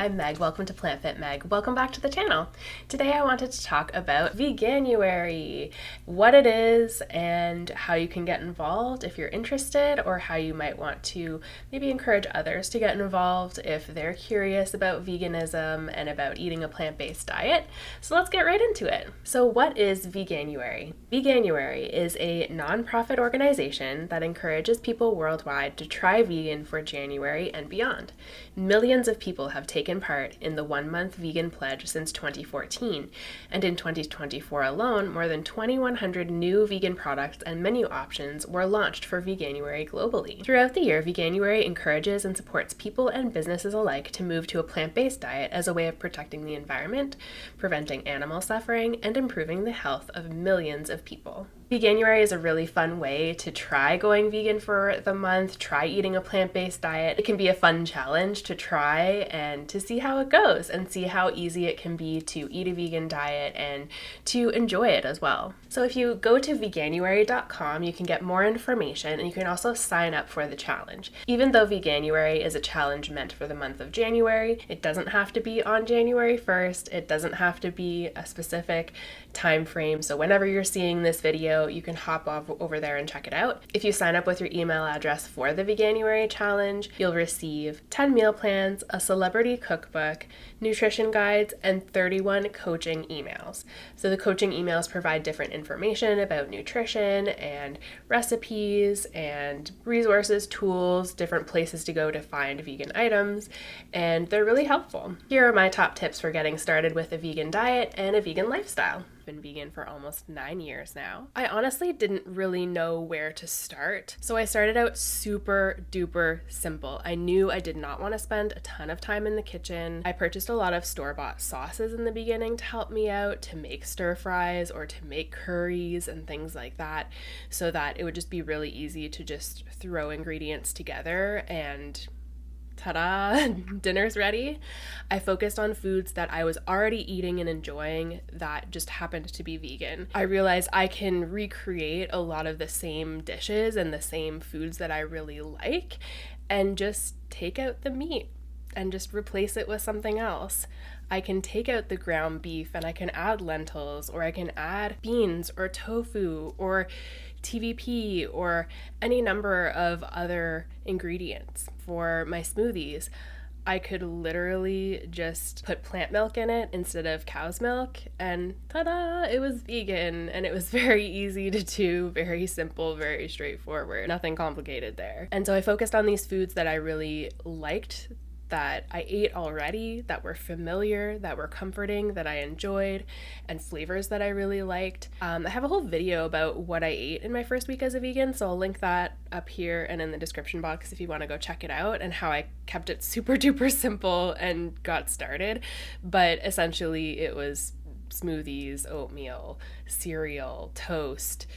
I'm Meg. Welcome to Plant Fit Meg. Welcome back to the channel. Today I wanted to talk about Veganuary, what it is and how you can get involved if you're interested, or how you might want to maybe encourage others to get involved if they're curious about veganism and about eating a plant-based diet. So let's get right into it. So what is Veganuary? Veganuary is a nonprofit organization that encourages people worldwide to try vegan for January and beyond. Millions of people have taken part in the 1-month vegan pledge since 2014, and in 2024 alone, more than 2,100 new vegan products and menu options were launched for Veganuary globally. Throughout the year, Veganuary encourages and supports people and businesses alike to move to a plant-based diet as a way of protecting the environment, preventing animal suffering, and improving the health of millions of people. Veganuary is a really fun way to try going vegan for the month, try eating a plant-based diet. It can be a fun challenge to try and to see how it goes and see how easy it can be to eat a vegan diet and to enjoy it as well. So if you go to veganuary.com, you can get more information and you can also sign up for the challenge. Even though Veganuary is a challenge meant for the month of January, it doesn't have to be on January 1st. It doesn't have to be a specific time frame. So whenever you're seeing this video, you can hop over there and check it out. If you sign up with your email address for the Veganuary challenge, you'll receive 10 meal plans, a celebrity cookbook, nutrition guides, and 31 coaching emails. So the coaching emails provide different information about nutrition and recipes and resources, tools, different places to go to find vegan items, and they're really helpful. Here are my top tips for getting started with a vegan diet and a vegan lifestyle. Been vegan for almost 9 years now. I honestly didn't really know where to start, so I started out super duper simple. I knew I did not want to spend a ton of time in the kitchen. I purchased a lot of store-bought sauces in the beginning to help me out, to make stir fries or to make curries and things like that, so that it would just be really easy to just throw ingredients together and ta-da, dinner's ready. I focused on foods that I was already eating and enjoying that just happened to be vegan. I realized I can recreate a lot of the same dishes and the same foods that I really like and just take out the meat and just replace it with something else. I can take out the ground beef and I can add lentils, or I can add beans or tofu or TVP or any number of other ingredients. For my smoothies, I could literally just put plant milk in it instead of cow's milk, and ta-da, it was vegan, and it was very easy to do, very simple, very straightforward, nothing complicated there. And so I focused on these foods that I really liked, that I ate already, that were familiar, that were comforting, that I enjoyed, and flavors that I really liked. I have a whole video about what I ate in my first week as a vegan, so I'll link that up here and in the description box if you want to go check it out, and how I kept it super duper simple and got started. But essentially it was smoothies, oatmeal, cereal, toast,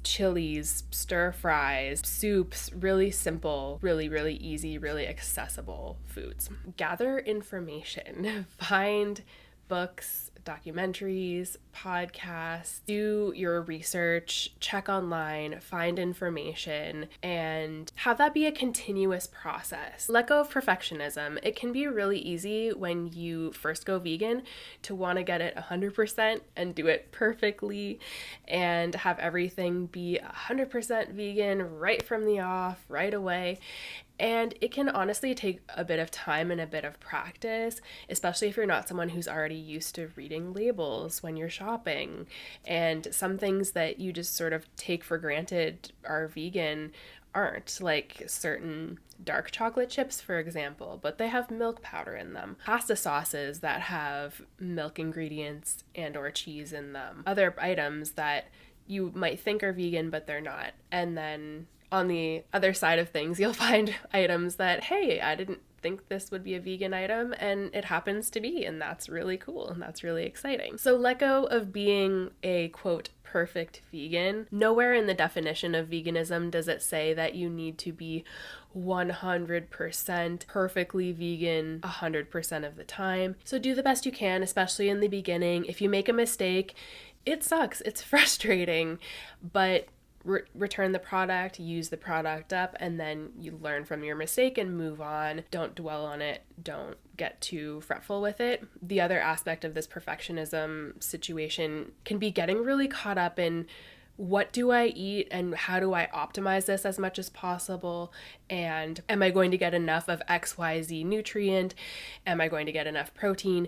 chilies, stir fries, soups, really simple, really easy, really accessible foods. Gather information, find books, documentaries, podcasts, do your research, check online, find information, and have that be a continuous process. Let go of perfectionism. It can be really easy when you first go vegan to want to get it 100% and do it perfectly and have everything be 100% vegan right from the off, right away. And it can honestly take a bit of time and a bit of practice, especially if you're not someone who's already used to reading labels when you're shopping. And some things that you just sort of take for granted are vegan aren't, like certain dark chocolate chips, for example, but they have milk powder in them. Pasta sauces that have milk ingredients and or cheese in them. Other items that you might think are vegan, but they're not. And then on the other side of things, you'll find items that, hey, I didn't think this would be a vegan item, and it happens to be, and that's really cool, and that's really exciting. So let go of being a, quote, perfect vegan. Nowhere in the definition of veganism does it say that you need to be 100% perfectly vegan 100% of the time. So do the best you can, especially in the beginning. If you make a mistake, it sucks, it's frustrating, but return the product, use the product up, and then you learn from your mistake and move on. Don't dwell on it. Don't get too fretful with it. The other aspect of this perfectionism situation can be getting really caught up in what do I eat and how do I optimize this as much as possible? And am I going to get enough of XYZ nutrient? Am I going to get enough protein?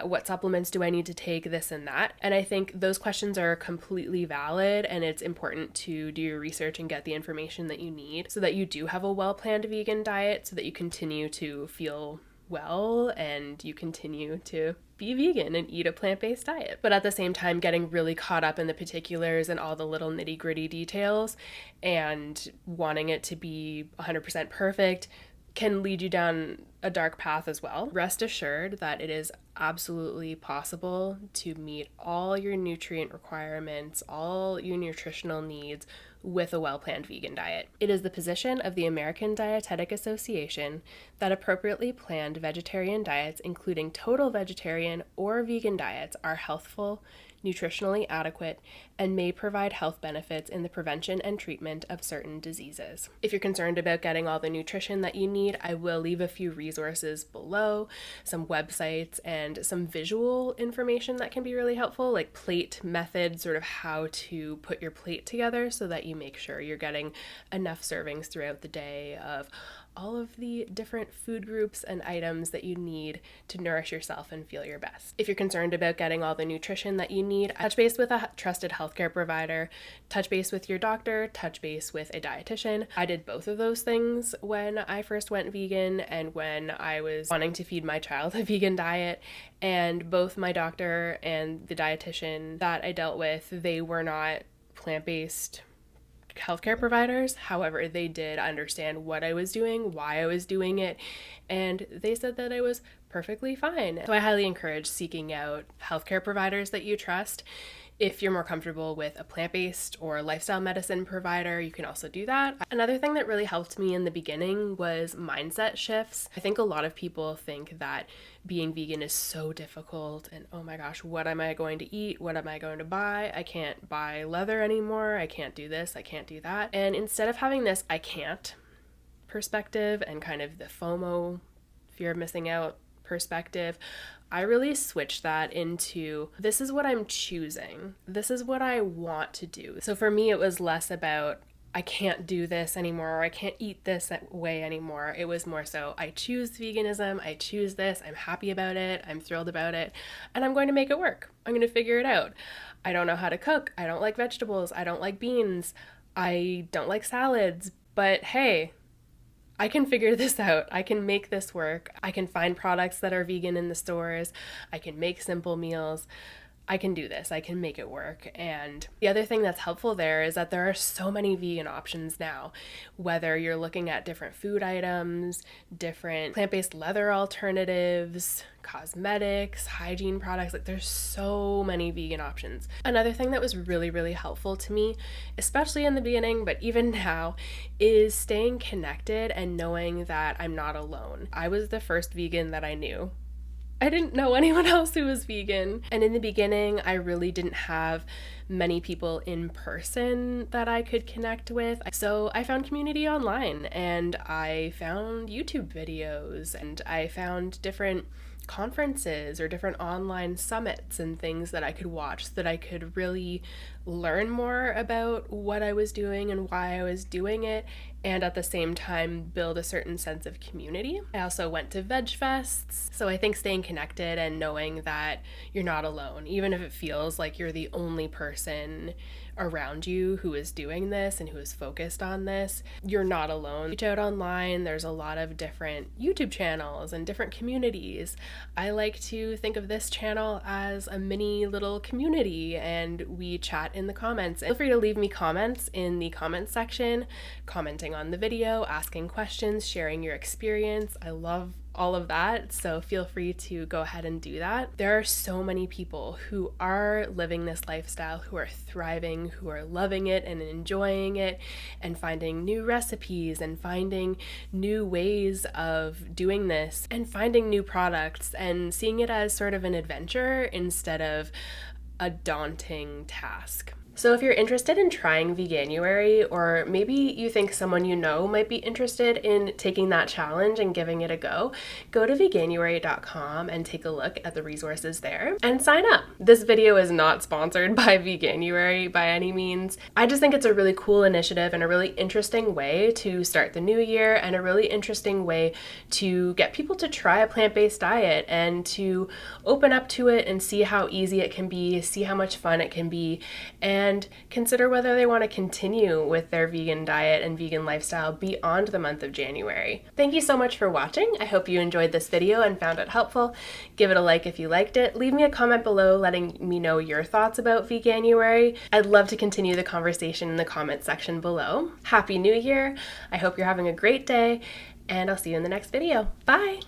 What supplements do I need to take, this and that? And I think those questions are completely valid, and it's important to do your research and get the information that you need so that you do have a well-planned vegan diet so that you continue to feel well and you continue to be vegan and eat a plant-based diet. But at the same time, getting really caught up in the particulars and all the little nitty-gritty details and wanting it to be 100% perfect can lead you down a dark path as well. Rest assured that it is absolutely possible to meet all your nutrient requirements, all your nutritional needs with a well-planned vegan diet. It is the position of the American Dietetic Association that appropriately planned vegetarian diets, including total vegetarian or vegan diets, are healthful, nutritionally adequate, and may provide health benefits in the prevention and treatment of certain diseases. If you're concerned about getting all the nutrition that you need, I will leave a few resources below, some websites and some visual information that can be really helpful, like plate method, sort of how to put your plate together so that you make sure you're getting enough servings throughout the day of all of the different food groups and items that you need to nourish yourself and feel your best. If you're concerned about getting all the nutrition that you need, touch base with a trusted healthcare provider, touch base with your doctor, touch base with a dietitian. I did both of those things when I first went vegan and when I was wanting to feed my child a vegan diet, and both my doctor and the dietitian that I dealt with, they were not plant-based healthcare providers. However, they did understand what I was doing, why I was doing it, and they said that I was perfectly fine. So I highly encourage seeking out healthcare providers that you trust. If you're more comfortable with a plant-based or lifestyle medicine provider, you can also do that. Another thing that really helped me in the beginning was mindset shifts. I think a lot of people think that being vegan is so difficult and oh my gosh, what am I going to eat? What am I going to buy? I can't buy leather anymore. I can't do this. I can't do that. And instead of having this I can't perspective and kind of the FOMO, fear of missing out perspective, I really switched that into this is what I'm choosing. This is what I want to do. So for me, it was less about I can't do this anymore or I can't eat this way anymore. It was more so I choose veganism, I choose this, I'm happy about it, I'm thrilled about it, and I'm going to make it work. I'm going to figure it out. I don't know how to cook. I don't like vegetables. I don't like beans. I don't like salads. But hey, I can figure this out. I can make this work. I can find products that are vegan in the stores. I can make simple meals. I can do this. I can make it work. And the other thing that's helpful there is that there are so many vegan options now, whether you're looking at different food items, different plant-based leather alternatives, cosmetics, hygiene products. Like there's so many vegan options. Another thing that was really, really helpful to me, especially in the beginning, but even now, is staying connected and knowing that I'm not alone. I was the first vegan that I knew. I didn't know anyone else who was vegan. And in the beginning, I really didn't have many people in person that I could connect with. So I found community online and I found YouTube videos and I found different conferences or different online summits and things that I could watch so that I could really learn more about what I was doing and why I was doing it, and at the same time build a certain sense of community. I also went to veg fests, so I think staying connected and knowing that you're not alone, even if it feels like you're the only person around you who is doing this and who is focused on this, you're not alone. Reach out online. There's a lot of different YouTube channels and different communities. I like to think of this channel as a mini little community, and we chat in the comments. Feel free to leave me comments in the comments section, commenting on the video, asking questions, sharing your experience. I love all of that, so feel free to go ahead and do that. There are so many people who are living this lifestyle, who are thriving, who are loving it and enjoying it and finding new recipes and finding new ways of doing this and finding new products and seeing it as sort of an adventure instead of a daunting task. So if you're interested in trying Veganuary, or maybe you think someone you know might be interested in taking that challenge and giving it a go to veganuary.com and take a look at the resources there and sign up. This video is not sponsored by Veganuary by any means. I just think it's a really cool initiative and a really interesting way to start the new year, and a really interesting way to get people to try a plant-based diet and to open up to it and see how easy it can be, see how much fun it can be, and consider whether they want to continue with their vegan diet and vegan lifestyle beyond the month of January. Thank you so much for watching. I hope you enjoyed this video and found it helpful. Give it a like if you liked it. Leave me a comment below letting me know your thoughts about Veganuary. I'd love to continue the conversation in the comment section below. Happy New Year! I hope you're having a great day, and I'll see you in the next video. Bye!